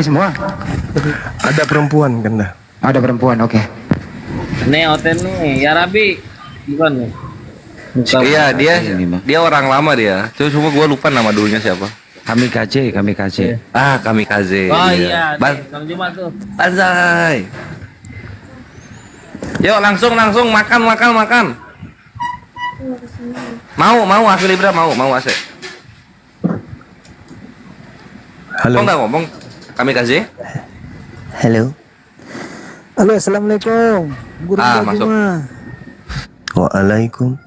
semua. Ada perempuan kan dah. Ada perempuan, oke. Nih hotel nih, ya Rabi, bukan nih. Bukan. Iya dia Ini, Bang. dia orang lama dia. Cuma gue lupa nama dulunya siapa. Kami KC. Kamikaze. Oh iya, Ban nih, Kang Jumat tuh. Banzai. Yuk langsung makan. Mau Aku Libra mau Ase. Halo. Kok nggak ngomong Kamikaze? Halo. Halo, assalamualaikum. Guru Masuk. Waalaikum.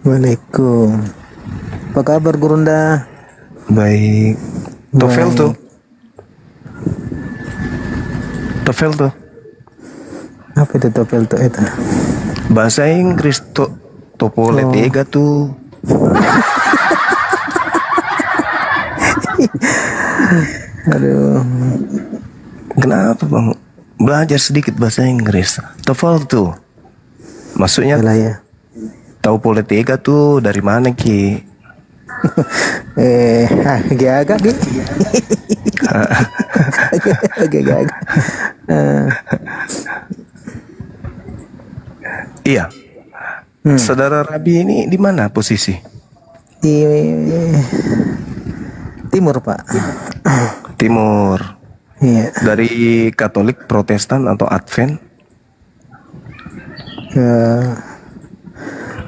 Waalaikum. Apa kabar Gurunda? Baik. Tofel tuh. Apa itu topel tuh itu? Bahasa Inggris tuh. Topole tiga tuh. Aduh. Kenapa bang? Belajar sedikit bahasa Inggris. Tofel tuh. Maksudnya Salah ya. tahu politika tuh dari mana Ki? Agak-agak Gi. Agak-agak. Iya. Saudara Rabi ini di mana posisi? Di timur, Pak. Timur. Iya. Dari Katolik, Protestan atau Advent?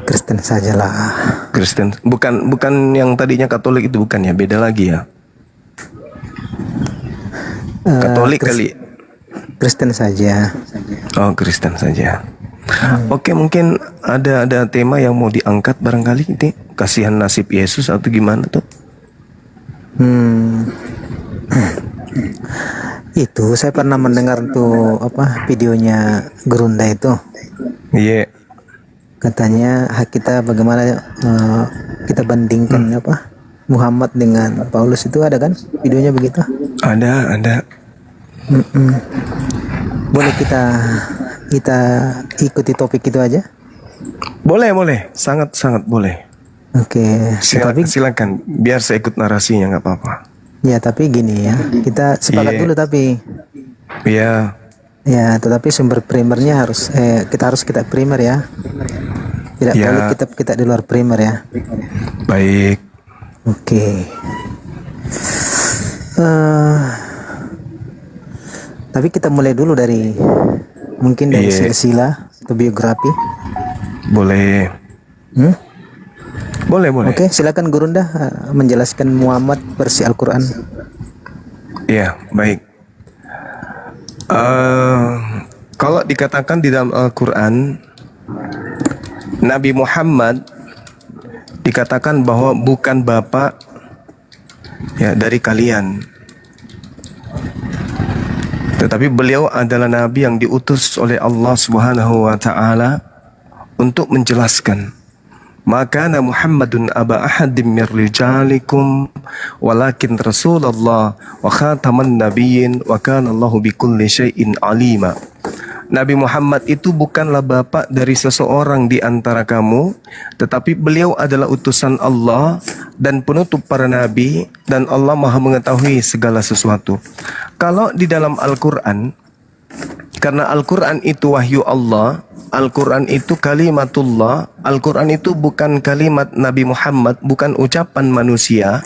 Kristen sajalah. Kristen. Bukan yang tadinya Katolik itu bukan ya, beda lagi ya. Katolik kali. Kristen saja. Oh, Kristen saja. Oke, mungkin ada tema yang mau diangkat barangkali ini kasihan nasib Yesus atau gimana tuh? Itu saya pernah mendengar tuh videonya Gerunda itu. Iya. Katanya hak kita bagaimana kita bandingkan Muhammad dengan Paulus itu, ada kan videonya begitu? Ada. Boleh kita ikuti topik itu aja? Boleh, sangat boleh. Oke. Silakan, biar saya ikut narasinya nggak apa-apa. Ya, tapi gini ya, kita sepakat dulu tapi. Iya. Ya, tetapi sumber primernya kita harus primer ya. Tidak boleh kita di luar primer ya. Baik. Oke. Tapi kita mulai dulu dari silsilah atau biografi. Boleh. Boleh. Oke, silakan Gurunda menjelaskan Muhammad versi Al-Quran. Iya, baik. Kalau dikatakan di dalam Al-Quran, Nabi Muhammad dikatakan bahwa bukan bapak ya dari kalian, tetapi beliau adalah Nabi yang diutus oleh Allah Subhanahu wa Ta'ala untuk menjelaskan. Maka Muhammadun aba ahadim min rijalikum walakin Rasulullah wa khataman nabiyyin wa kana Allahu bikulli syai'in alima. Nabi Muhammad itu bukanlah bapak dari seseorang di antara kamu, tetapi beliau adalah utusan Allah dan penutup para nabi, dan Allah Maha mengetahui segala sesuatu. Kalau di dalam Al-Quran, karena Al-Quran itu wahyu Allah, Al-Quran itu kalimatullah, Al-Quran itu bukan kalimat Nabi Muhammad, bukan ucapan manusia,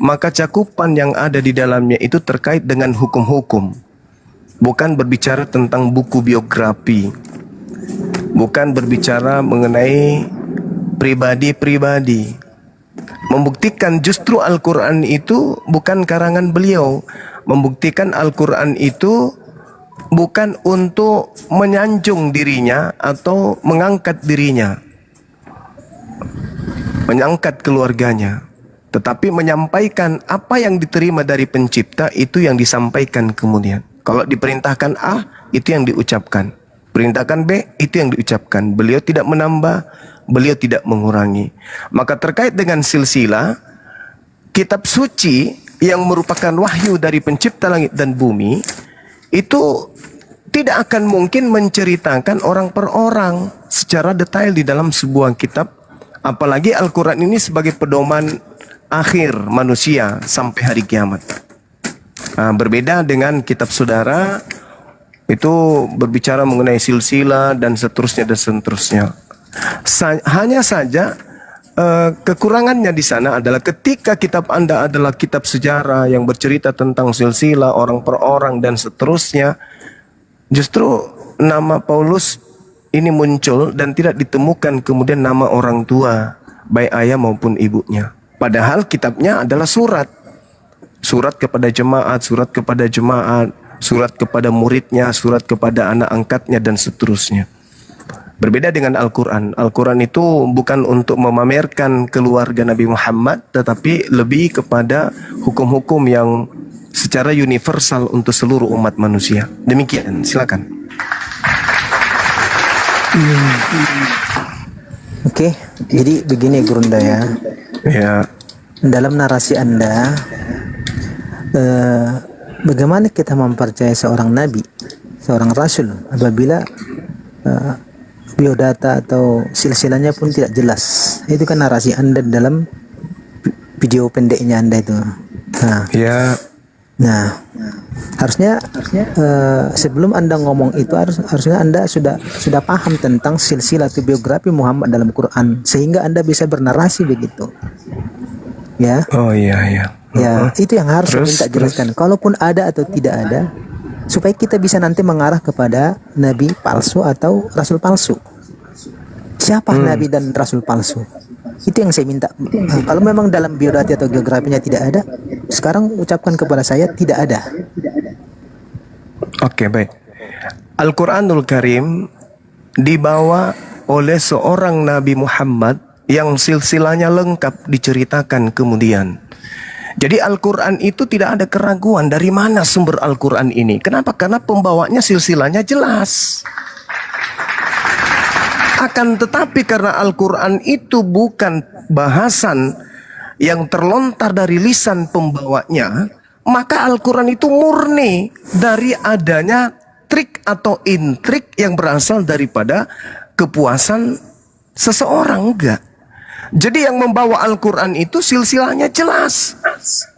maka cakupan yang ada di dalamnya itu terkait dengan hukum-hukum. Bukan berbicara tentang buku biografi, bukan berbicara mengenai pribadi-pribadi. Membuktikan justru Al-Quran itu bukan karangan beliau. Membuktikan Al-Quran itu bukan untuk menyanjung dirinya atau mengangkat dirinya, mengangkat keluarganya, tetapi menyampaikan apa yang diterima dari pencipta, itu yang disampaikan kemudian. Kalau diperintahkan A, itu yang diucapkan. Perintahkan B, itu yang diucapkan. Beliau tidak menambah, beliau tidak mengurangi. Maka terkait dengan silsilah, kitab suci yang merupakan wahyu dari pencipta langit dan bumi, itu tidak akan mungkin menceritakan orang per orang secara detail di dalam sebuah kitab. Apalagi Al-Quran ini sebagai pedoman akhir manusia sampai hari kiamat. Berbeda dengan kitab saudara, itu berbicara mengenai silsilah dan seterusnya dan seterusnya. Hanya saja kekurangannya di sana adalah ketika kitab Anda adalah kitab sejarah yang bercerita tentang silsilah orang per orang dan seterusnya, justru nama Paulus ini muncul dan tidak ditemukan kemudian nama orang tua, baik ayah maupun ibunya. Padahal kitabnya adalah surat. Surat kepada jemaat, surat kepada muridnya, surat kepada anak angkatnya dan seterusnya. Berbeda dengan Al-Quran. Al-Quran itu bukan untuk memamerkan keluarga Nabi Muhammad, tetapi lebih kepada hukum-hukum yang secara universal untuk seluruh umat manusia. Demikian, silakan. Oke, jadi begini Gurunda ya. Ya. Dalam narasi Anda, bagaimana kita mempercayai seorang nabi, seorang rasul apabila biodata atau silsilahnya pun tidak jelas? Itu kan narasi Anda dalam video pendeknya Anda itu. Nah, harusnya sebelum Anda ngomong itu harusnya Anda sudah paham tentang silsilah atau biografi Muhammad dalam Quran sehingga Anda bisa bernarasi begitu. Ya. Oh iya. Ya, itu yang harus minta jelaskan. Kalaupun ada atau tidak ada, supaya kita bisa nanti mengarah kepada nabi palsu atau rasul palsu. Siapa nabi dan rasul palsu? Itu yang saya minta. Kalau memang dalam biodata atau geografinya tidak ada, sekarang ucapkan kepada saya tidak ada. Oke, baik. Al-Quranul Karim dibawa oleh seorang Nabi Muhammad yang silsilahnya lengkap diceritakan kemudian. Jadi Al-Quran itu tidak ada keraguan dari mana sumber Al-Quran ini. Kenapa? Karena pembawanya silsilahnya jelas. Akan tetapi karena Al-Quran itu bukan bahasan yang terlontar dari lisan pembawanya, maka Al-Quran itu murni dari adanya trik atau intrik yang berasal daripada kepuasan seseorang. Enggak. Jadi yang membawa Al-Quran itu silsilahnya jelas.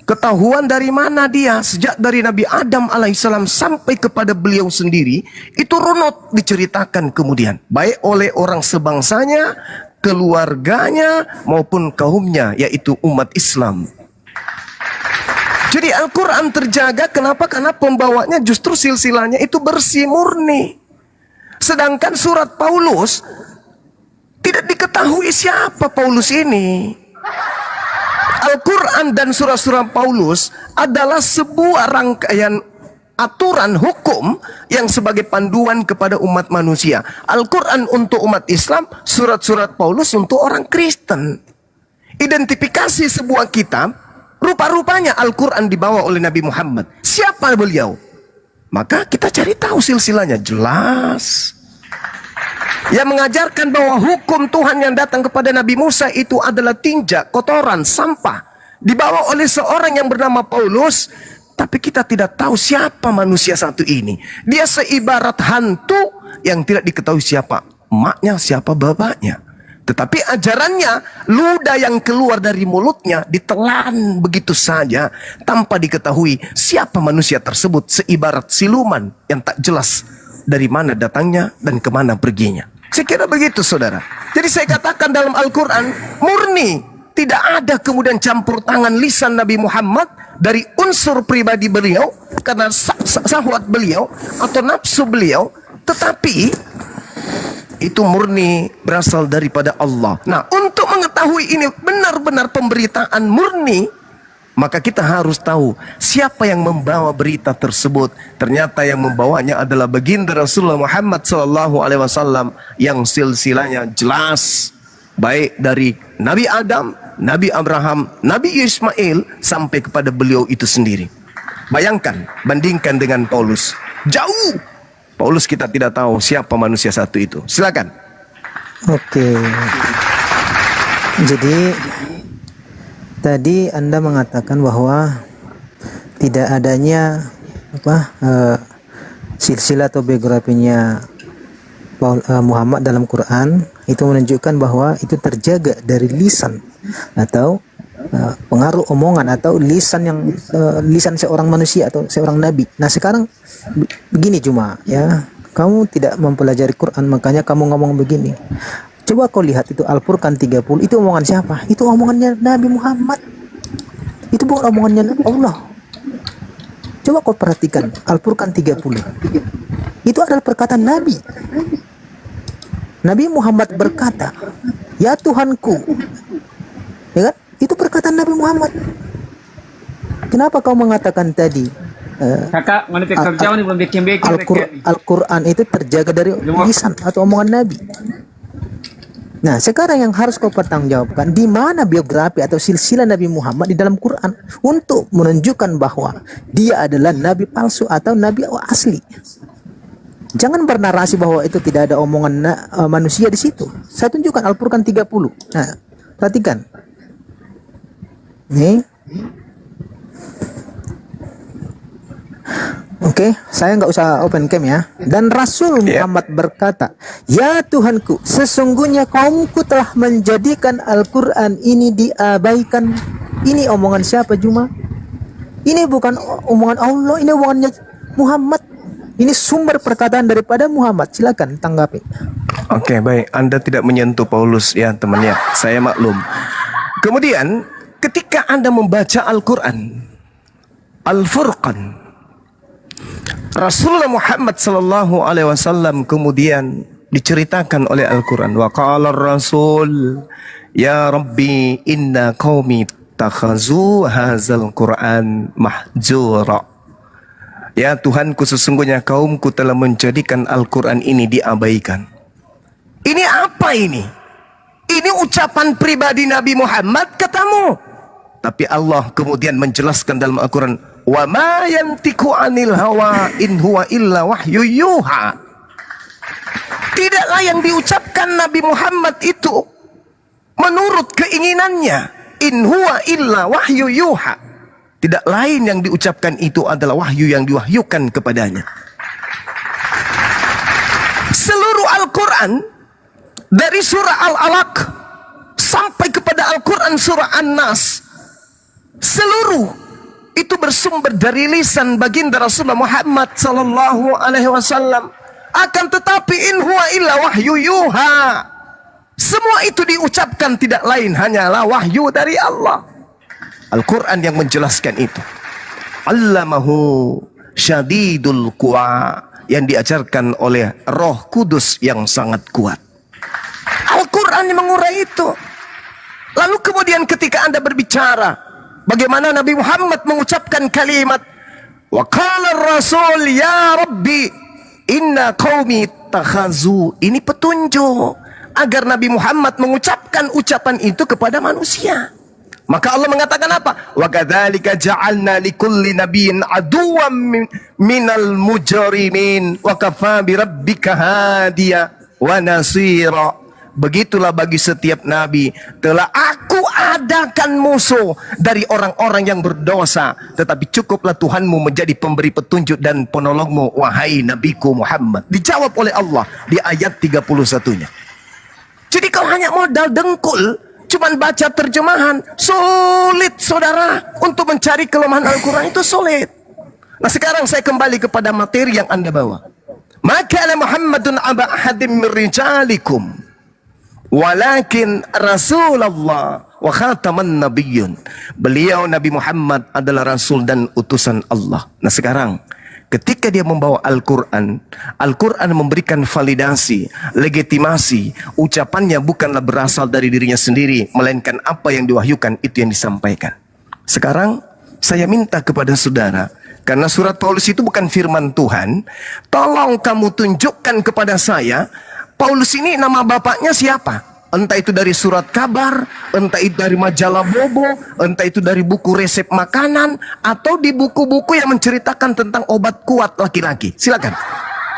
Ketahuan dari mana dia. Sejak dari Nabi Adam alaihissalam sampai kepada beliau sendiri. Itu runut diceritakan kemudian. Baik oleh orang sebangsanya, keluarganya, maupun kaumnya. Yaitu umat Islam. Jadi Al-Quran terjaga. Kenapa? Karena pembawanya justru silsilahnya itu bersih murni. Sedangkan surat Paulus tidak diketahui siapa Paulus ini. Al-Quran dan surat-surat Paulus adalah sebuah rangkaian aturan hukum yang sebagai panduan kepada umat manusia. Al-Quran untuk umat Islam, surat-surat Paulus untuk orang Kristen. Identifikasi sebuah kitab, rupa-rupanya Al-Quran dibawa oleh Nabi Muhammad. Siapa beliau? Maka kita cari tahu silsilahnya jelas. Yang mengajarkan bahwa hukum Tuhan yang datang kepada Nabi Musa itu adalah tinja, kotoran, sampah. Dibawa oleh seorang yang bernama Paulus. Tapi kita tidak tahu siapa manusia satu ini. Dia seibarat hantu yang tidak diketahui siapa emaknya, siapa bapaknya. Tetapi ajarannya, ludah yang keluar dari mulutnya ditelan begitu saja. Tanpa diketahui siapa manusia tersebut. Seibarat siluman yang tak jelas dari mana datangnya dan kemana perginya. Saya kira begitu saudara. Jadi saya katakan dalam Al-Quran murni. Tidak ada kemudian campur tangan lisan Nabi Muhammad dari unsur pribadi beliau. Karena syahwat beliau atau nafsu beliau. Tetapi itu murni berasal daripada Allah. Nah, untuk mengetahui ini benar-benar pemberitaan murni, maka kita harus tahu siapa yang membawa berita tersebut. Ternyata yang membawanya adalah baginda Rasulullah Muhammad SAW yang silsilahnya jelas. Baik dari Nabi Adam, Nabi Abraham, Nabi Ismail sampai kepada beliau itu sendiri. Bayangkan, bandingkan dengan Paulus. Jauh. Paulus kita tidak tahu siapa manusia satu itu. Silakan. Oke. Jadi tadi Anda mengatakan bahwa tidak adanya silsilah atau biografinya Muhammad dalam Quran itu menunjukkan bahwa itu terjaga dari lisan atau pengaruh omongan atau lisan yang lisan seorang manusia atau seorang nabi. Nah sekarang begini cuma ya, kamu tidak mempelajari Quran makanya kamu ngomong begini. Coba kau lihat itu Al-Furqan 30, itu omongan siapa? Itu omongannya Nabi Muhammad. Itu bukan omongannya Allah. Coba kau perhatikan Al-Furqan 30. Itu adalah perkataan Nabi. Nabi Muhammad berkata, "Ya Tuhanku." Ya kan? Itu perkataan Nabi Muhammad. Kenapa kau mengatakan tadi Kakak, mana kerja ni belum bikin-bikin. Al-Quran itu terjaga dari lisan atau omongan Nabi? Nah, sekarang yang harus kau pertanggungjawabkan, di mana biografi atau silsilah Nabi Muhammad di dalam Quran untuk menunjukkan bahwa dia adalah nabi palsu atau nabi asli. Jangan bernarasi bahwa itu tidak ada omongan manusia di situ. Saya tunjukkan Al-Furqan 30. Nah, perhatikan. Nih. Oke, saya nggak usah open cam ya. Dan Rasul Muhammad berkata, "Ya Tuhanku, sesungguhnya kaumku telah menjadikan Al-Quran ini diabaikan." Ini omongan siapa Juma? Ini bukan omongan Allah, ini omongannya Muhammad. Ini sumber perkataan daripada Muhammad. Silakan tanggapi. Oke, baik. Anda tidak menyentuh Paulus ya temannya. Saya maklum. Kemudian ketika Anda membaca Al-Quran, Al-Furqan, Rasulullah Muhammad sallallahu alaihi wasallam kemudian diceritakan oleh Al-Quran, wa qala ar-rasul ya rabbi inna qaumi takhazu hadzal Quran mahjura. Ya Tuhanku, sesungguhnya kaumku telah menjadikan Al-Quran ini diabaikan. Ini apa ini? Ini ucapan pribadi Nabi Muhammad katamu. Tapi Allah kemudian menjelaskan dalam Al-Quran, wa ma yantiqu anil hawa in huwa illa wahyu yuha. Tidaklah yang diucapkan Nabi Muhammad itu menurut keinginannya. In huwa illa wahyu yuha. Tidak lain yang diucapkan itu adalah wahyu yang diwahyukan kepadanya. Seluruh Al-Quran dari surah Al-Alaq sampai kepada Al-Quran surah An-Nas, seluruh itu bersumber dari lisan baginda Rasulullah Muhammad sallallahu alaihi wasallam. Akan tetapi in huwa illa wahyu yuha. Semua itu diucapkan tidak lain hanyalah wahyu dari Allah. Al-Quran yang menjelaskan itu. Allamahu syadidul quwa, yang diajarkan oleh Roh Kudus yang sangat kuat. Al-Quran yang mengurai itu. Lalu kemudian ketika Anda berbicara bagaimana Nabi Muhammad mengucapkan kalimat wa qala ar-rasul ya rabbi inna qaumi takhazu, ini petunjuk agar Nabi Muhammad mengucapkan ucapan itu kepada manusia. Maka Allah mengatakan apa? Wa kadzalika ja'alna likulli nabiyyin aduwwan minal mujrimin wa kafa bi rabbika hadiya wa nasira. Begitulah bagi setiap nabi telah aku adakan musuh dari orang-orang yang berdosa, tetapi cukuplah Tuhanmu menjadi pemberi petunjuk dan penolongmu wahai nabiku Muhammad. Dijawab oleh Allah di ayat 31-nya. Jadi kalau hanya modal dengkul, cuman baca terjemahan, sulit saudara untuk mencari kelemahan Al-Quran, itu sulit. Nah sekarang saya kembali kepada materi yang Anda bawa. Maka Muhammadun aba ahadim min rijalikum walakin Rasulullah wa khataman nabiyyun. Beliau Nabi Muhammad adalah Rasul dan utusan Allah. Nah sekarang ketika dia membawa Al-Quran, Al-Quran memberikan validasi, legitimasi. Ucapannya bukanlah berasal dari dirinya sendiri, melainkan apa yang diwahyukan itu yang disampaikan. Sekarang saya minta kepada saudara, karena surat Paulus itu bukan firman Tuhan, tolong kamu tunjukkan kepada saya Paulus ini nama bapaknya siapa? Entah itu dari surat kabar, entah itu dari majalah Bobo, entah itu dari buku resep makanan, atau di buku-buku yang menceritakan tentang obat kuat laki-laki. Silakan.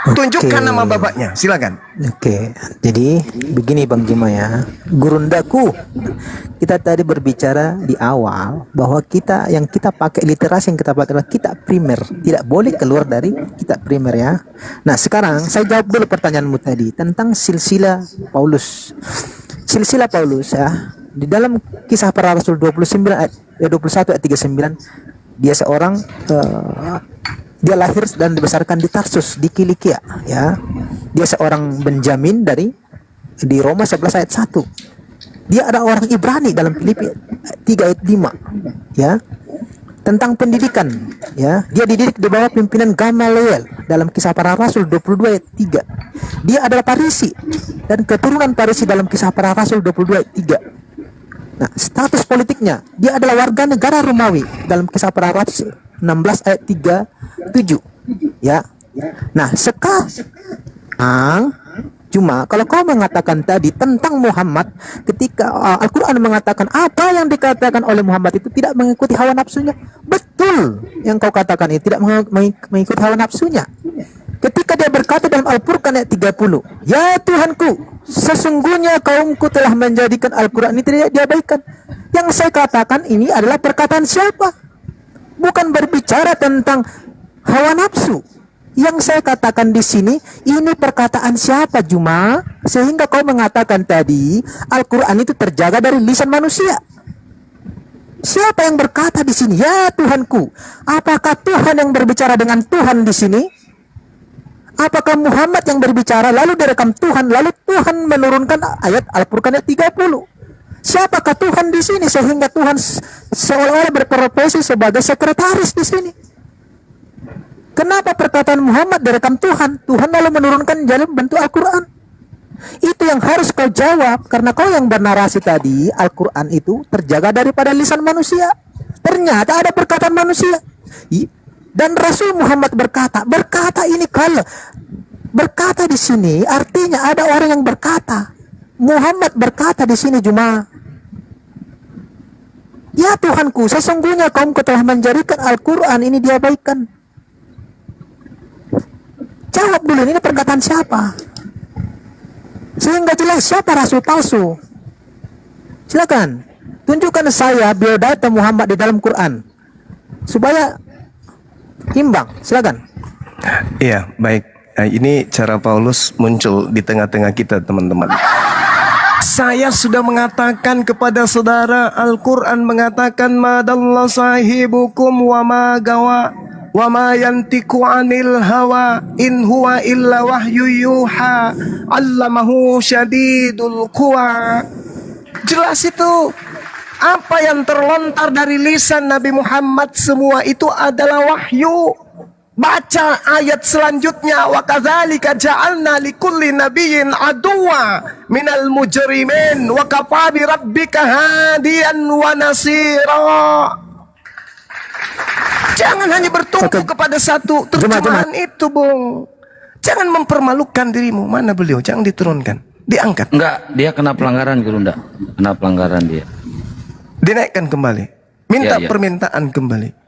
Tunjukkan nama bapaknya, silakan. Oke, jadi begini Bang Jima ya, gurundaku. Kita tadi berbicara di awal bahwa yang kita pakai, literasi yang kita pakai adalah kitab primer, tidak boleh keluar dari kitab primer ya. Nah sekarang saya jawab dulu pertanyaanmu tadi tentang silsilah Paulus. Silsilah Paulus ya, Di dalam kisah para Rasul 29 ayat 21 ayat 39, dia seorang dia lahir dan dibesarkan di Tarsus di Kilikia, ya. Dia seorang Benjamin di Roma 11 ayat 1. Dia ada orang Ibrani dalam Filipi 3 ayat 5, ya. Tentang pendidikan, ya. Dia dididik di bawah pimpinan Gamaliel dalam kisah para Rasul 22 ayat 3. Dia adalah Farisi dan keturunan Farisi dalam kisah para Rasul 22 ayat 3. Nah, status politiknya, dia adalah warga negara Romawi dalam kisah para Rasul 16 ayat 37, ya. Nah, sekarang cuma kalau kau mengatakan tadi tentang Muhammad, ketika Al-Quran mengatakan apa yang dikatakan oleh Muhammad itu tidak mengikuti hawa nafsunya, betul yang kau katakan itu tidak mengikuti hawa nafsunya. Ketika dia berkata dalam Al-Furqan ayat 30, ya Tuhanku, sesungguhnya kaumku telah menjadikan Al-Quran ini tidak diabaikan. Yang saya katakan ini adalah perkataan siapa? Bukan berbicara tentang hawa nafsu. Yang saya katakan di sini, ini perkataan siapa Juma? Sehingga kau mengatakan tadi, Al-Quran itu terjaga dari lisan manusia. Siapa yang berkata di sini, ya Tuhanku? Apakah Tuhan yang berbicara dengan Tuhan di sini? Apakah Muhammad yang berbicara, lalu direkam Tuhan, lalu Tuhan menurunkan ayat Al-Furqan ayat 30? Siapakah Tuhan di sini sehingga Tuhan seolah-olah berprofesi sebagai sekretaris di sini? Kenapa perkataan Muhammad direkam Tuhan? Tuhan lalu menurunkan dalam bentuk Al-Quran. Itu yang harus kau jawab. Karena kau yang bernarasi tadi, Al-Quran itu terjaga daripada lisan manusia. Ternyata ada perkataan manusia. Dan Rasul Muhammad berkata ini kalau berkata di sini artinya ada orang yang berkata. Muhammad berkata di sini cuma, ya Tuhanku, sesungguhnya kaumku telah menjadikan Al-Quran ini diabaikan. Jawab dulu, ini perkataan siapa? Sehingga jelas siapa Rasul palsu. Silakan tunjukkan saya biodata Muhammad di dalam Quran supaya imbang. Silakan. Iya, baik. Nah, ini cara Paulus muncul di tengah-tengah kita, teman-teman. Saya sudah mengatakan kepada saudara, Al-Quran mengatakan madallah sahibukum wa ma gawa wa ma yantiku anil hawa in huwa illa wahyu yuha allamahu syadidul quwa. Jelas itu. Apa yang terlontar dari lisan Nabi Muhammad semua itu adalah wahyu. Baca ayat selanjutnya, wa kadzalika ja'alna likulli nabiyyin aduwwa minal mujrimin wa kafa bi rabbika hadiyan wa nasira. Jangan hanya bertumpu kepada satu terjemahan itu, Bung. Jangan mempermalukan dirimu. Mana beliau? Jangan diturunkan, diangkat. Enggak, dia kena pelanggaran Guru, enggak. Kena pelanggaran dia. Dinaikkan kembali. Minta permintaan kembali.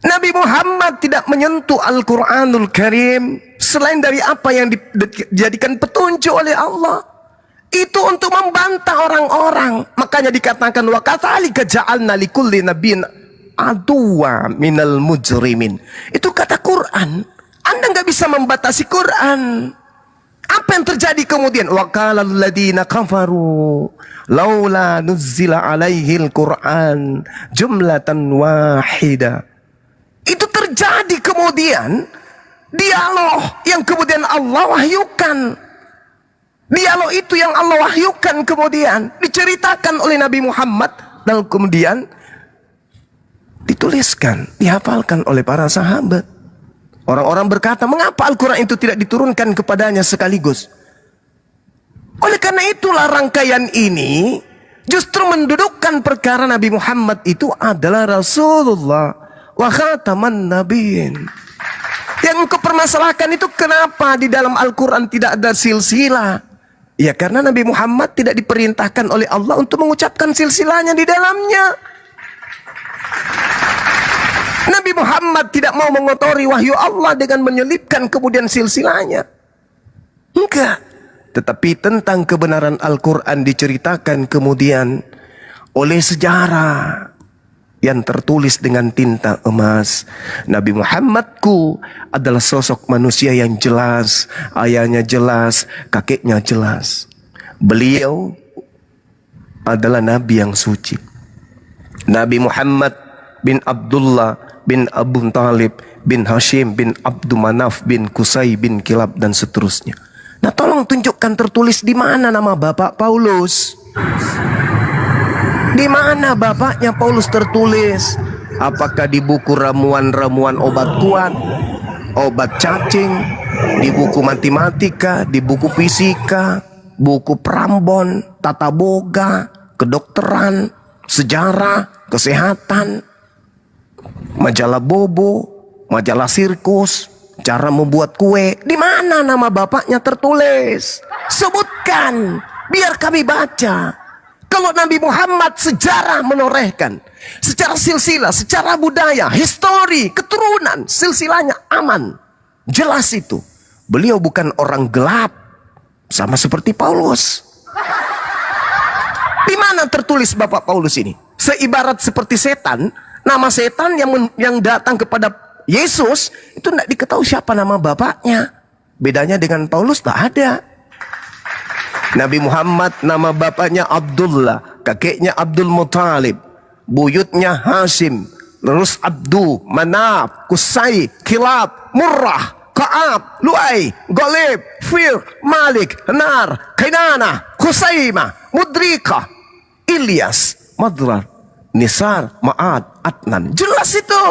Nabi Muhammad tidak menyentuh Al-Quranul Karim selain dari apa yang dijadikan petunjuk oleh Allah. Itu untuk membantah orang-orang. Makanya dikatakan wa kadzalika ja'alna likulli nabiyyin aduwa minal mujrimin. Itu kata Quran. Anda nggak bisa membatasi Quran. Apa yang terjadi kemudian? Wa qala alladziina kafaru laula nuzzila alaihil Qur'an jumlatan wahida. Itu terjadi kemudian dialog yang kemudian Allah wahyukan. Dialog itu yang Allah wahyukan kemudian diceritakan oleh Nabi Muhammad dan kemudian dituliskan, dihafalkan oleh para sahabat. Orang-orang berkata, mengapa Al-Quran itu tidak diturunkan kepadanya sekaligus? Oleh karena itulah rangkaian ini justru mendudukkan perkara Nabi Muhammad itu adalah Rasulullah wa khataman nabiyyin. Yang engkau permasalahkan itu kenapa di dalam Al-Quran tidak ada silsilah? Ya karena Nabi Muhammad tidak diperintahkan oleh Allah untuk mengucapkan silsilahnya di dalamnya. Nabi Muhammad tidak mau mengotori wahyu Allah dengan menyelipkan kemudian silsilahnya. Enggak. Tetapi tentang kebenaran Al-Quran diceritakan kemudian oleh sejarah yang tertulis dengan tinta emas. Nabi Muhammadku adalah sosok manusia yang jelas, ayahnya jelas, kakeknya jelas. Beliau adalah nabi yang suci. Nabi Muhammad bin Abdullah bin Abu Talib bin Hashim bin Abdul Manaf bin Qusay bin Kilab dan seterusnya. Nah, tolong tunjukkan tertulis di mana nama Bapak Paulus. Di mana bapaknya Paulus tertulis? Apakah di buku ramuan-ramuan obat kuat, obat cacing, di buku matematika, di buku fisika, buku Prambon, tata boga, kedokteran, sejarah, kesehatan, majalah Bobo, majalah Sirkus, cara membuat kue? Di mana nama bapaknya tertulis? Sebutkan, biar kami baca. Kalau Nabi Muhammad sejarah menorehkan, secara silsilah, secara budaya, histori, keturunan, silsilahnya aman. Jelas itu. Beliau bukan orang gelap, sama seperti Paulus. Di mana tertulis Bapak Paulus ini? Seibarat seperti setan, nama setan yang datang kepada Yesus, itu tidak diketahui siapa nama bapaknya. Bedanya dengan Paulus tak ada. Nabi Muhammad nama bapaknya Abdullah, kakeknya Abdul Muttalib, buyutnya Hashim, terus Abdu, Manaf, Qusay, Kilab, Murrah, Ka'ab, Lu'ay, Ghalib, Fir, Malik, Nar, Kainana, Khusaimah, Mudrika, Ilyas, Madrar, Nisar, Ma'ad, Adnan. Jelas itu.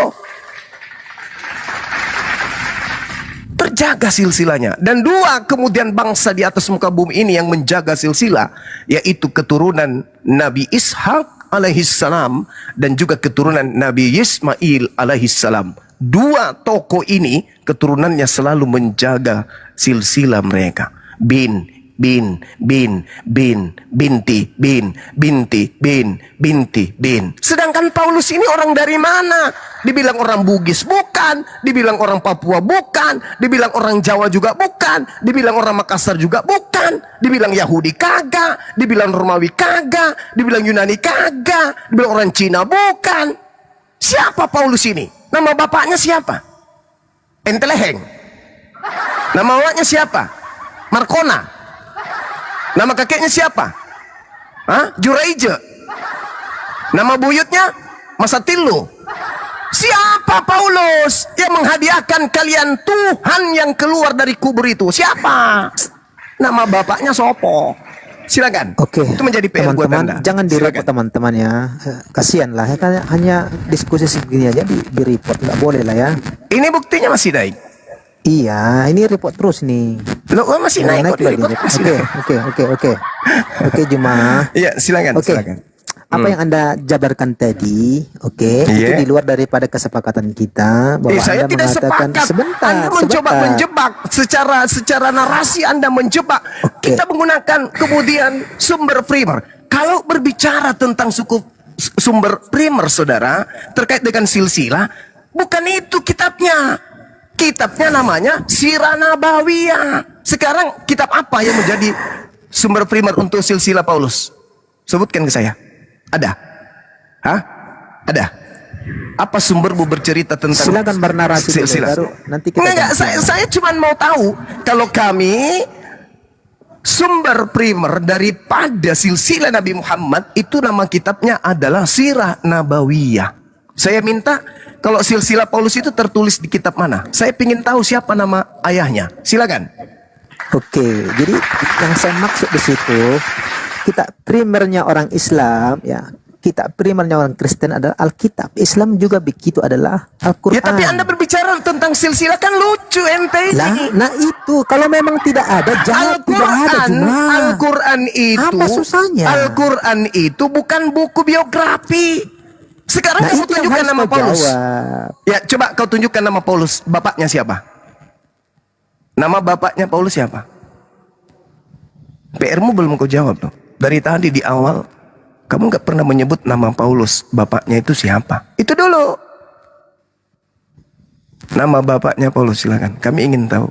Terjaga silsilahnya. Dan dua kemudian bangsa di atas muka bumi ini yang menjaga silsilah, yaitu keturunan Nabi Ishak alaihissalam dan juga keturunan Nabi Ismail alaihissalam. Dua tokoh ini keturunannya selalu menjaga silsilah mereka. Bin, binti, bin. Sedangkan Paulus ini orang dari mana? Dibilang orang Bugis bukan, dibilang orang Papua bukan, dibilang orang Jawa juga bukan, dibilang orang Makassar juga bukan, dibilang Yahudi kagak, dibilang Romawi kagak, dibilang Yunani kagak, dibilang orang Cina bukan. Siapa Paulus ini? Nama bapaknya siapa? Enteleheng. Nama awaknya siapa? Markona. Nama kakeknya siapa? Juraije. Nama buyutnya Masatilu. Siapa Paulus yang menghadiahkan kalian Tuhan yang keluar dari kubur itu? Siapa? Nama bapaknya sopo? Silakan. Oke. Itu menjadi PR buat Anda. Jangan di-report teman-teman ya. Kasihan lah ya, kan hanya diskusi segini aja di-report, nggak boleh lah ya. Ini buktinya masih naik. Iya, ini report terus nih. Loh, masih naik kok di report. Oke, Jemaah. Iya, silakan, Oke. silakan. Apa yang Anda jabarkan tadi, itu di luar daripada kesepakatan kita bahwa saya Anda tidak mengatakan sepakat. Anda mencoba menjebak secara narasi. Anda menjebak. Kita menggunakan kemudian sumber primer. Kalau berbicara tentang sumber primer, saudara, terkait dengan silsilah, bukan itu kitabnya. Kitabnya namanya Sirah Nabawiyah. Sekarang kitab apa yang menjadi sumber primer untuk silsilah Paulus? Sebutkan ke saya. Ada? Ada? Apa sumbermu bercerita tentang silakan bernarasi silsilah? Baru nanti kita Enggak, saya cuma mau tahu kalau kami sumber primer daripada silsilah Nabi Muhammad itu nama kitabnya adalah Sirah Nabawiyah. Saya minta kalau silsilah Paulus itu tertulis di kitab mana? Saya ingin tahu siapa nama ayahnya. Silakan. Oke, jadi yang saya maksud di situ, kita primernya orang Islam ya, kita primernya orang Kristen adalah Alkitab. Islam juga begitu adalah Al-Quran. Ya tapi Anda berbicara tentang silsilah kan lucu ente ini. Nah itu kalau memang tidak ada jangan tidak ada Jemaah. Al-Quran itu apa susahnya? Al-Quran itu bukan buku biografi. Sekarang kamu itu yang tunjukkan harus nama kau Paulus. jawab. Ya coba kau tunjukkan nama Paulus. Bapaknya siapa? Nama bapaknya Paulus siapa? PR-mu belum kau jawab tuh. Dari tadi di awal kamu nggak pernah menyebut nama Paulus. Bapaknya itu siapa? Itu dulu. Nama bapaknya Paulus, silakan. Kami ingin tahu.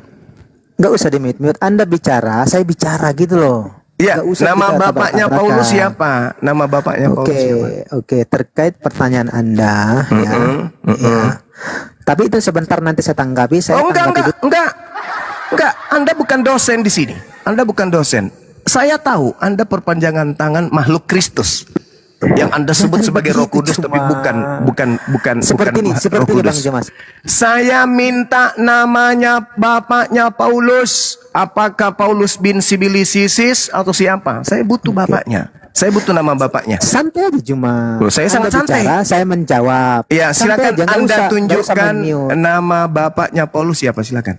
Nggak usah di-mute. Anda bicara, saya bicara gitu loh. Iya, Nggak usah nama kita bapaknya tabrak-tabrakan. Paulus siapa? Nama bapaknya Paulus siapa? Oke, terkait pertanyaan Anda ya. Tapi itu sebentar nanti saya tanggapi. Saya Oh, tanggapi dulu. enggak. Anda bukan dosen di sini. Anda bukan dosen. Saya tahu Anda perpanjangan tangan makhluk Kristus yang Anda sebut sebagai Roh Kudus, tapi bukan Seperti ini, Roh seperti ini Bang Kudus. Jamas. Saya minta namanya bapaknya Paulus. Apakah Paulus bin Sibilisisis atau siapa? Saya butuh bapaknya. Saya butuh nama bapaknya. Santai aja cuma. Loh, saya sangat santai. Bicara, saya menjawab. Ya, Santai silakan aja, nggak Anda usah tunjukkan men-mute. nama bapaknya Paulus siapa, silakan.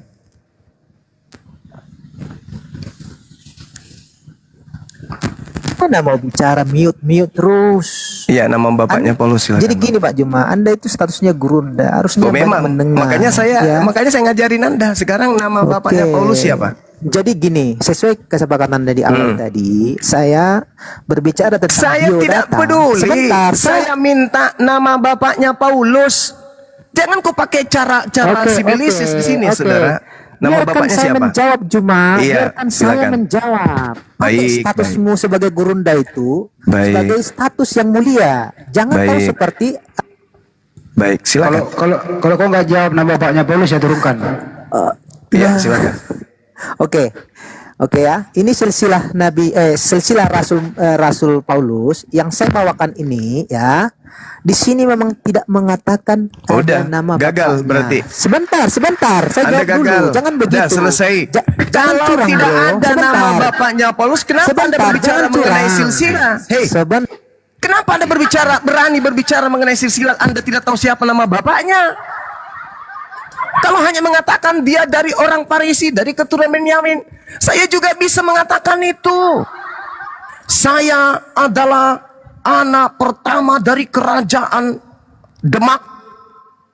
Anda mau bicara mute terus. Iya, nama bapaknya Paulus silakan. Jadi gini Pak Juma, Anda itu statusnya gurunda, harusnya Oh, memang. mendengar. Makanya saya ngajarin Anda. Sekarang nama bapaknya Paulus siapa? Jadi gini, sesuai kesepakatan dari awal tadi, saya berbicara tentang Saya tidak biodata. peduli. Sebentar, Saya minta nama bapaknya Paulus. Jangan kau pakai cara sibilisis di sini, saudara. Nama Biarkan bapaknya saya siapa? menjawab Juma. Iya, Biarkan saya silakan. menjawab. Pakai Baik, statusmu sebagai gurunda itu Baik. sebagai status yang mulia. Jangan kau Baik. seperti Baik, silakan. Kalau kau nggak jawab nama bapaknya Paulus, saya turunkan. Iya, silakan. Oke ya. Ini silsilah silsilah Rasul Paulus yang saya bawakan ini ya. Di sini memang tidak mengatakan Udah, ada nama gagal bapaknya. berarti. Sebentar. Saya Anda jawab dulu. gagal. Jangan begitu. Udah, selesai. Jangan Kalau curang, tidak bro. ada nama bapaknya Paulus, kenapa Anda Sebentar, berbicara jangan mengenai curang. silsilah? Hei, kenapa Anda berani berbicara mengenai silsilah? Anda tidak tahu siapa nama bapaknya. Kalau hanya mengatakan dia dari orang Parisi, dari keturunan Benyamin, saya juga bisa mengatakan itu. Saya adalah anak pertama dari kerajaan Demak.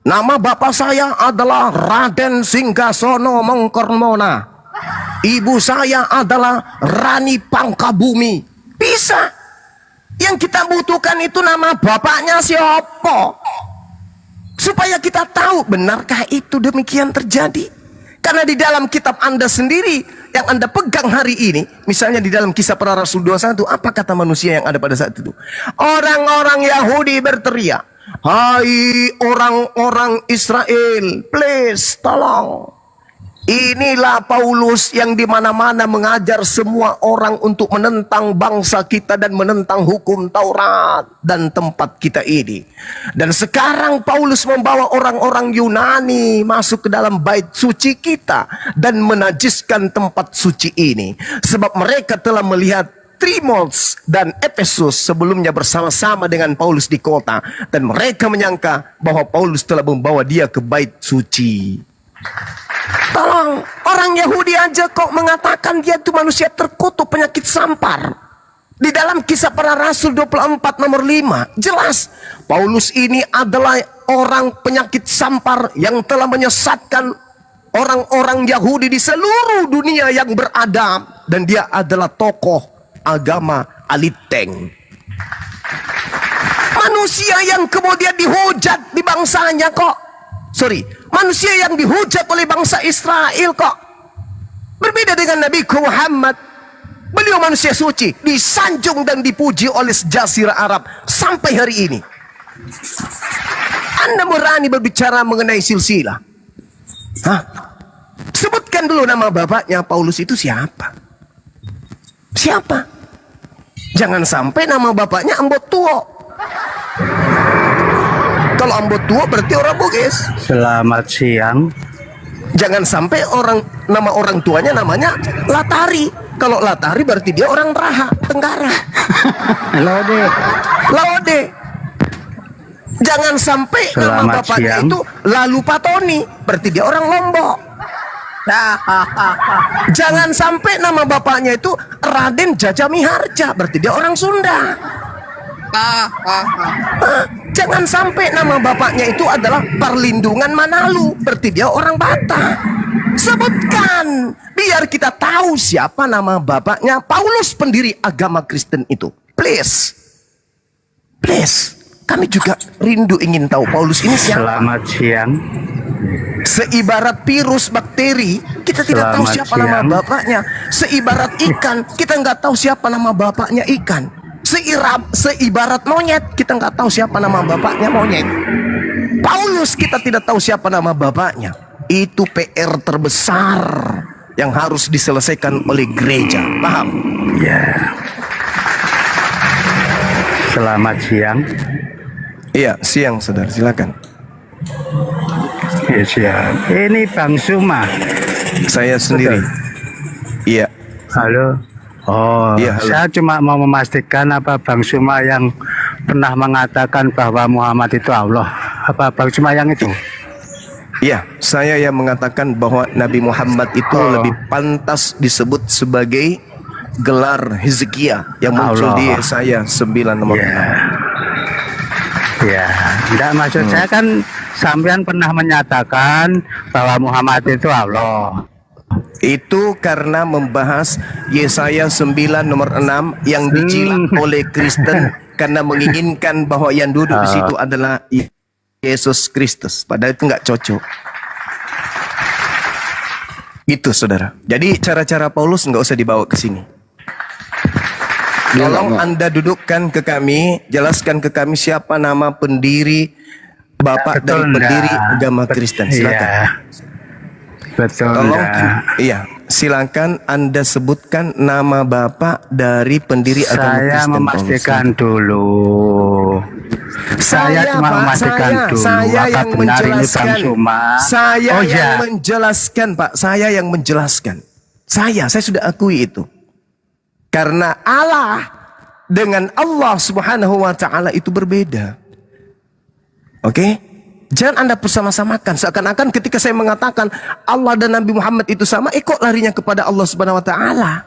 Nama bapak saya adalah Raden Singgasono Mengkormona. Ibu saya adalah Rani Pangkabumi. Bisa. Yang kita butuhkan itu nama bapaknya siapa, supaya kita tahu benarkah itu demikian terjadi. Karena di dalam kitab Anda sendiri yang Anda pegang hari ini, misalnya di dalam Kisah Para Rasul 21, apa kata manusia yang ada pada saat itu? Orang-orang Yahudi berteriak, "Hai orang-orang Israel, please tolong. Inilah Paulus yang di mana-mana mengajar semua orang untuk menentang bangsa kita dan menentang hukum Taurat dan tempat kita ini. Dan sekarang Paulus membawa orang-orang Yunani masuk ke dalam bait suci kita dan menajiskan tempat suci ini. Sebab mereka telah melihat Trimos dan Efesus sebelumnya bersama-sama dengan Paulus di kota, dan mereka menyangka bahwa Paulus telah membawa dia ke bait suci." Tolong, orang Yahudi aja kok mengatakan dia itu manusia terkutuk penyakit sampar. Di dalam Kisah Para Rasul 24 nomor 5, jelas Paulus ini adalah orang penyakit sampar yang telah menyesatkan orang-orang Yahudi di seluruh dunia yang beradab, dan dia adalah tokoh agama aliteng. Manusia yang kemudian dihujat di bangsanya manusia yang dihujat oleh bangsa Israel kok berbeda dengan Nabi Muhammad. Beliau manusia suci, disanjung dan dipuji oleh sejazirah Arab sampai hari ini. Anda berani berbicara mengenai silsilah? Hah? Sebutkan dulu nama bapaknya Paulus itu siapa? Siapa? Jangan sampai nama bapaknya Ambot Tuo. Kalau Ambot Tuo berarti orang Bugis. Selamat siang. Jangan sampai nama orang tuanya namanya Latari. Kalau Latari berarti dia orang Raha, Tenggara. Laode. Jangan sampai nama Selamat bapaknya siang. itu Lalu Patoni, berarti dia orang Lombok. Jangan sampai nama bapaknya itu Raden Jajamiharja, berarti dia orang Sunda. Jangan sampai nama bapaknya itu adalah Perlindungan Manalu, berarti dia orang Batak. Sebutkan, biar kita tahu siapa nama bapaknya Paulus pendiri agama Kristen itu. Please, kami juga rindu ingin tahu Paulus ini siapa. Selamat siang. Seibarat virus bakteri, kita tidak tahu Selamat siapa nama siang. bapaknya. Seibarat ikan, kita nggak tahu siapa nama bapaknya ikan. Seibarat monyet, kita nggak tahu siapa nama bapaknya monyet. Paulus kita tidak tahu siapa nama bapaknya. Itu PR terbesar yang harus diselesaikan oleh gereja. Paham? Ya. Selamat siang. Iya, siang saudara, silakan. Ya, siang. Ini Bang Suma. Saya sendiri. Iya. Halo. Oh, Iya, halo. saya cuma mau memastikan apa Bang Suma yang pernah mengatakan bahwa Muhammad itu Allah. Apa Bang Suma yang itu? Iya, saya yang mengatakan bahwa Nabi Muhammad itu lebih pantas disebut sebagai gelar Hizkiah yang muncul Allah. di Yesaya 9 nomor 6. Ya, enggak maksud saya kan sampean pernah menyatakan bahwa Muhammad itu Allah. Itu karena membahas Yesaya 9 nomor 6 yang dijilat oleh Kristen karena menginginkan bahwa yang duduk di situ adalah Yesus Kristus. Padahal itu nggak cocok. Itu saudara. Jadi cara-cara Paulus nggak usah dibawa ke sini. Tolong Anda dudukkan ke kami, jelaskan ke kami siapa nama pendiri Bapak dari Betul, pendiri enggak? agama Kristen. Silakan. Iya. Betul. Tolong, enggak? iya, silakan Anda sebutkan nama Bapak dari pendiri agama Saya Kristen. memastikan Paulus. dulu. Saya cuma Pak, memastikan dulu. saya Apa yang benar ini Bang menjelaskan. Suma? Saya Oh, yang ya. menjelaskan, Pak. Saya yang menjelaskan. Saya sudah akui itu. Karena Allah dengan Allah Subhanahu wa taala itu berbeda. Oke? Jangan Anda bersama-samakan. Seakan-akan ketika saya mengatakan Allah dan Nabi Muhammad itu sama, kok larinya kepada Allah Subhanahu wa taala.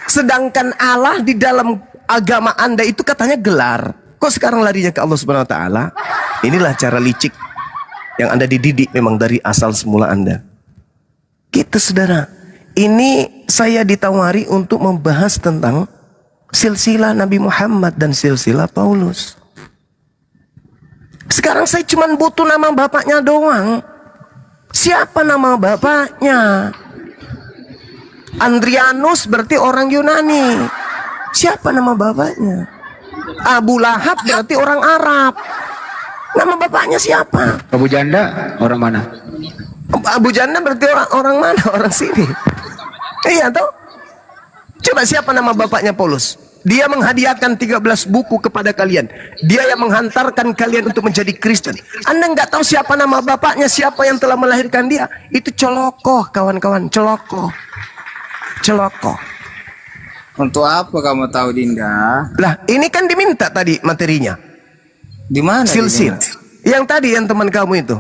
Sedangkan Allah di dalam agama Anda itu katanya gelar. Kok sekarang larinya ke Allah Subhanahu wa taala? Inilah cara licik yang Anda dididik memang dari asal semula Anda. Gitu saudara. Ini saya ditawari untuk membahas tentang silsilah Nabi Muhammad dan silsilah Paulus. Sekarang saya cuma butuh nama bapaknya doang. Siapa nama bapaknya? Andrianus berarti orang Yunani. Siapa nama bapaknya? Abu Lahab berarti orang Arab. Nama bapaknya siapa? Abu Janda orang mana? Abu Janda berarti orang mana? Orang sini. Iya toh? Coba siapa nama bapaknya Paulus? Dia menghadiahkan 13 buku kepada kalian. Dia yang menghantarkan kalian untuk menjadi Kristen. Anda nggak tahu siapa nama bapaknya, siapa yang telah melahirkan dia. Itu colokoh kawan-kawan, colokoh. Colokoh. Untuk apa kamu tahu Dinda? Lah ini kan diminta tadi materinya. Di mana? Silsil. Yang tadi yang teman kamu itu.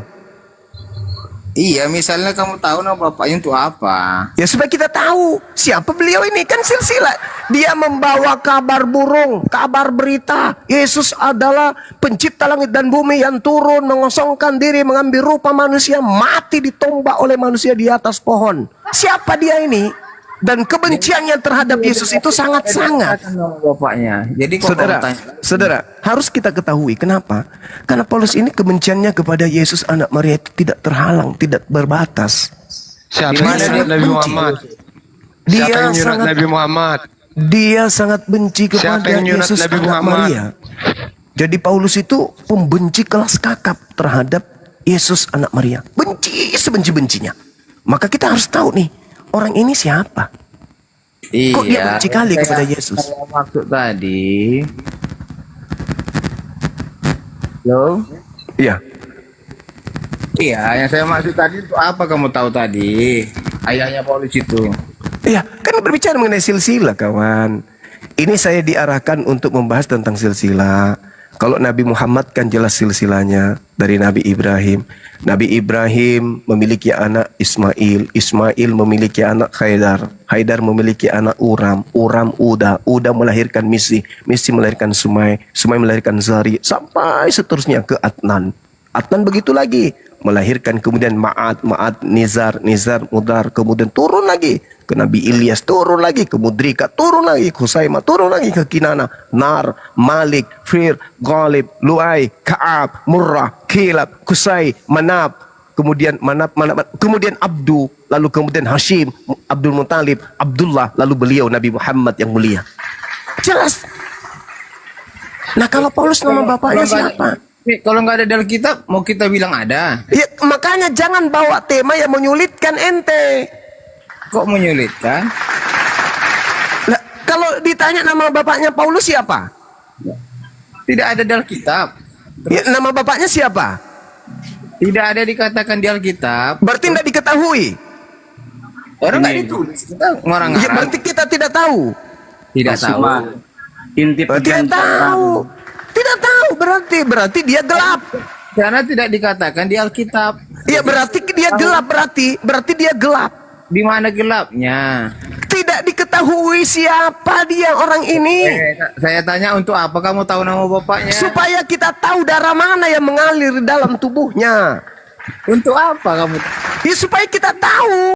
Iya, misalnya kamu tahu nama bapaknya untuk apa? Ya supaya kita tahu siapa beliau ini, kan silsilah. Dia membawa kabar burung, kabar berita. Yesus adalah pencipta langit dan bumi yang turun, mengosongkan diri, mengambil rupa manusia, mati ditombak oleh manusia di atas pohon. Siapa dia ini? Dan kebenciannya terhadap Yesus itu sangat-sangat. Nama bapaknya. Jadi kalau Saudara, kamu tanya, saudara, harus kita ketahui kenapa? Karena Paulus ini kebenciannya kepada Yesus anak Maria itu tidak terhalang, tidak berbatas. Siapa Di yang mana nyurat dia Nabi benci? Muhammad? Siapa Dia yang nyurat sangat Nabi Muhammad? Dia sangat benci Siapa kepada yang nyurat Yesus Nabi anak Muhammad? Maria. Jadi Paulus itu pembenci kelas kakap terhadap Yesus anak Maria. Benci sebenci-bencinya. Maka kita harus tahu nih, orang ini siapa? iya, Kok dia benci kali yang kepada saya- Yesus? saya maksud tadi. Halo? Iya. Iya, yang saya maksud tadi itu apa kamu tahu tadi? Ayahnya Paulus itu. Iya, kan berbicara mengenai silsilah kawan. Ini saya diarahkan untuk membahas tentang silsilah. Kalau Nabi Muhammad kan jelas silsilahnya dari Nabi Ibrahim. Nabi Ibrahim memiliki anak Ismail. Ismail memiliki anak Haidar. Haidar memiliki anak Uram. Uram Uda. Uda melahirkan Misi. Misi melahirkan Sumai. Sumai melahirkan Zari. Sampai seterusnya ke Adnan. Adnan begitu lagi. Melahirkan kemudian Ma'ad. Ma'ad Nizar. Nizar Mudar. Kemudian turun lagi ke Nabi Ilyas, turun lagi ke Mudrika, turun lagi ke Husaimah, turun lagi ke Kinana, Nar, Malik, Fir, Ghalib, Lu'ay, Ka'ab, Murrah, Kilab, Kusai, Manab, kemudian kemudian Abdu, lalu kemudian Hashim, Abdul Muttalib, Abdullah, lalu beliau Nabi Muhammad yang mulia. Jelas. Nah kalau Paulus nama bapaknya siapa? Kalau nggak ada dalam kitab, mau kita bilang ada. Ya, makanya jangan bawa tema yang menyulitkan ente. Kok menyulitkan? Lah, Kalau ditanya nama bapaknya Paulus siapa? Tidak ada di Alkitab. Ya, nama bapaknya siapa? Tidak ada dikatakan di Alkitab. Berarti tidak diketahui. Orang nggak ditulis. Kita orang Ya, Arab. berarti kita tidak tahu. Tidak tahu. Intip Tidak tahu. Tidak tahu berarti dia gelap. Karena tidak dikatakan di Alkitab. Ya berarti dia gelap berarti dia gelap. Di mana gelapnya? Tidak diketahui siapa dia orang ini. Saya tanya untuk apa kamu tahu nama bapaknya? Supaya kita tahu darah mana yang mengalir di dalam tubuhnya. Untuk apa kamu? Ya supaya kita tahu.